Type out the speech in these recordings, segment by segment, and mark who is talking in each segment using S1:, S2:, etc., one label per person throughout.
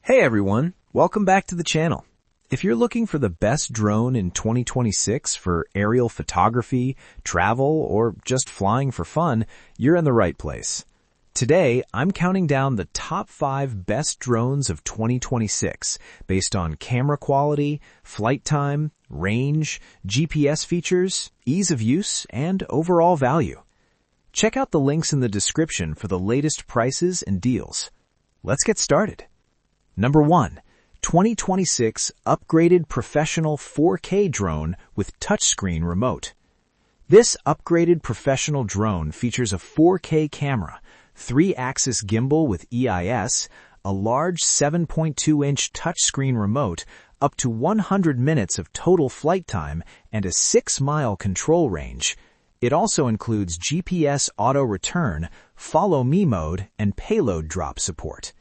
S1: Hey everyone, welcome back to the channel. If you're looking for the best drone in 2026 for aerial photography, travel, or just flying for fun, you're in the right place. Today, I'm counting down the top 5 best drones of 2026 based on camera quality, flight time, range, GPS features, ease of use, and overall value. Check out the links in the description for the latest prices and deals. Let's get started. Number 1. 2026 Upgraded Professional 4K Drone with Touchscreen Remote. This upgraded professional drone features a 4K camera, 3-axis gimbal with EIS, a large 7.2-inch touchscreen remote, up to 100 minutes of total flight time, and a 6-mile control range. It also includes GPS auto return, follow me mode, and payload drop support.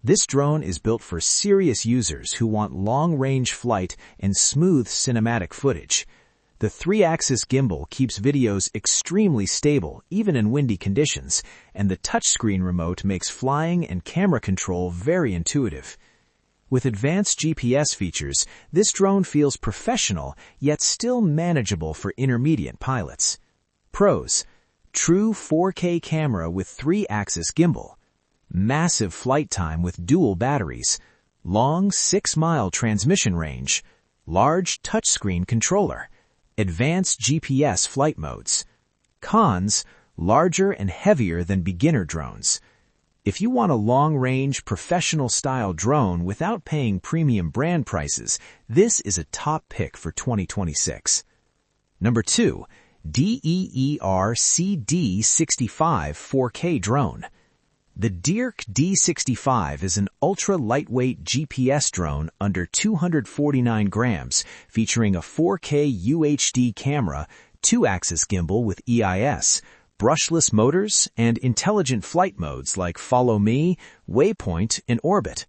S1: This drone is built for serious users who want long-range flight and smooth cinematic footage. The 3-axis gimbal keeps videos extremely stable even in windy conditions, and the touchscreen remote makes flying and camera control very intuitive. With advanced GPS features, this drone feels professional yet still manageable for intermediate pilots. Pros: true 4K camera with 3-axis gimbal, massive flight time with dual batteries, long 6-mile transmission range, large touchscreen controller, advanced GPS flight modes. Cons: larger and heavier than beginner drones. If you want a long-range, professional-style drone without paying premium brand prices, this is a top pick for 2026. Number 2. DEERC D65 4K Drone. The DEERC D65 is an ultra-lightweight GPS drone under 249 grams, featuring a 4K UHD camera, 2-axis gimbal with EIS, brushless motors, and intelligent flight modes like Follow Me, Waypoint, and Orbit.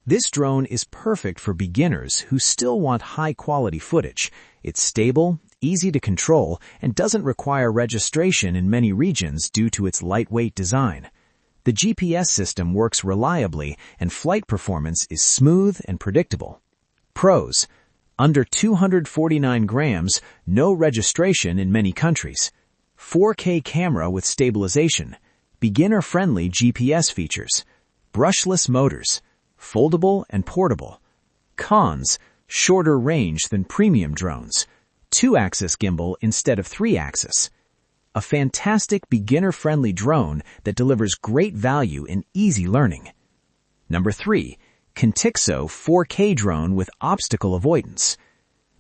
S1: This drone is perfect for beginners who still want high-quality footage. It's stable, easy to control, and doesn't require registration in many regions due to its lightweight design. The GPS system works reliably, and flight performance is smooth and predictable. Pros: under 249 grams, no registration in many countries. 4K camera with stabilization, beginner-friendly GPS features, brushless motors, foldable and portable. Cons: shorter range than premium drones, 2-axis gimbal instead of 3-axis. A fantastic beginner-friendly drone that delivers great value and easy learning. Number 3. Contixo 4K Drone with Obstacle Avoidance.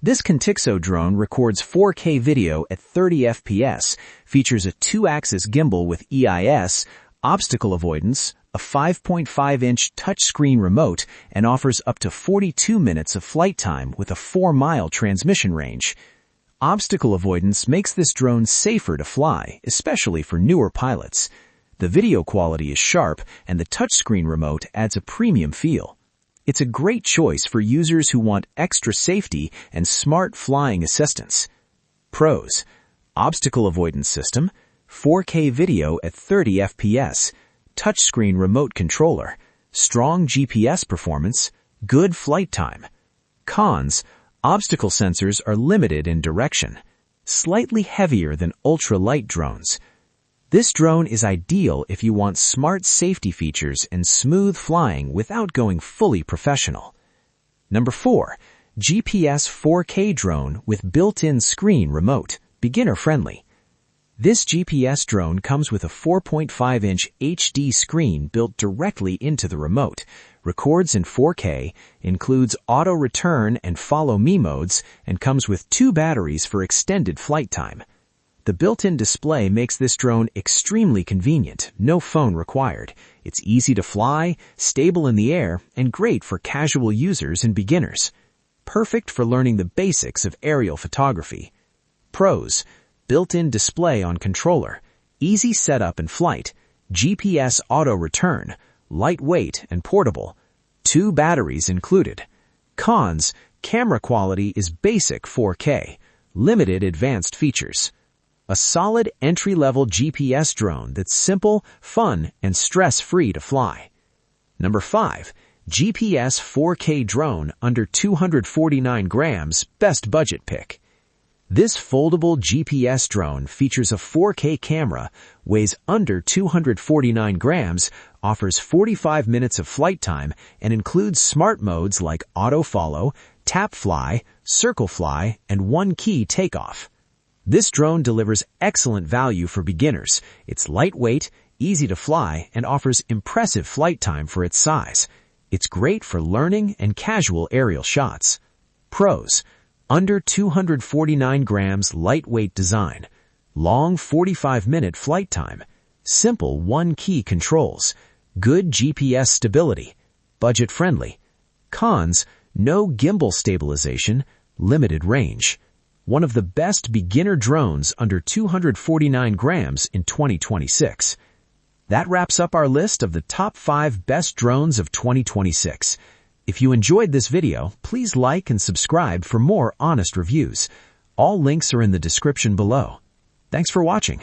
S1: This Contixo drone records 4K video at 30 FPS, features a 2-axis gimbal with EIS, obstacle avoidance, a 5.5-inch touchscreen remote, and offers up to 42 minutes of flight time with a 4-mile transmission range. Obstacle avoidance makes this drone safer to fly, especially for newer pilots. The video quality is sharp, and the touchscreen remote adds a premium feel. It's a great choice for users who want extra safety and smart flying assistance. Pros: obstacle avoidance system, 4K video at 30 FPS, touchscreen remote controller, strong GPS performance, good flight time. Cons: obstacle sensors are limited in direction, slightly heavier than ultra-light drones. This drone is ideal if you want smart safety features and smooth flying without going fully professional. Number 4. GPS 4K Drone with built-in screen remote, beginner-friendly. This GPS drone comes with a 4.5-inch HD screen built directly into the remote, records in 4K, includes auto return and follow me modes, and comes with 2 batteries for extended flight time. The built-in display makes this drone extremely convenient, no phone required. It's easy to fly, stable in the air, and great for casual users and beginners. Perfect for learning the basics of aerial photography. Pros: built-in display on controller, easy setup and flight, GPS auto return, lightweight and portable, 2 batteries included. Cons: camera quality is basic 4K, limited advanced features. A solid entry-level GPS drone that's simple, fun, and stress-free to fly. Number 5. GPS 4K drone under 249 grams, best budget pick. This foldable GPS drone features a 4K camera, weighs under 249 grams, offers 45 minutes of flight time, and includes smart modes like auto follow, tap fly, circle fly, and one-key takeoff. This drone delivers excellent value for beginners. It's lightweight, easy to fly, and offers impressive flight time for its size. It's great for learning and casual aerial shots. Pros: under 249 grams lightweight design, long 45-minute flight time, simple one-key controls, good GPS stability, budget-friendly. Cons: no gimbal stabilization, limited range. One of the best beginner drones under 249 grams in 2026. That wraps up our list of the top 5 best drones of 2026. If you enjoyed this video, please like and subscribe for more honest reviews. All links are in the description below. Thanks for watching.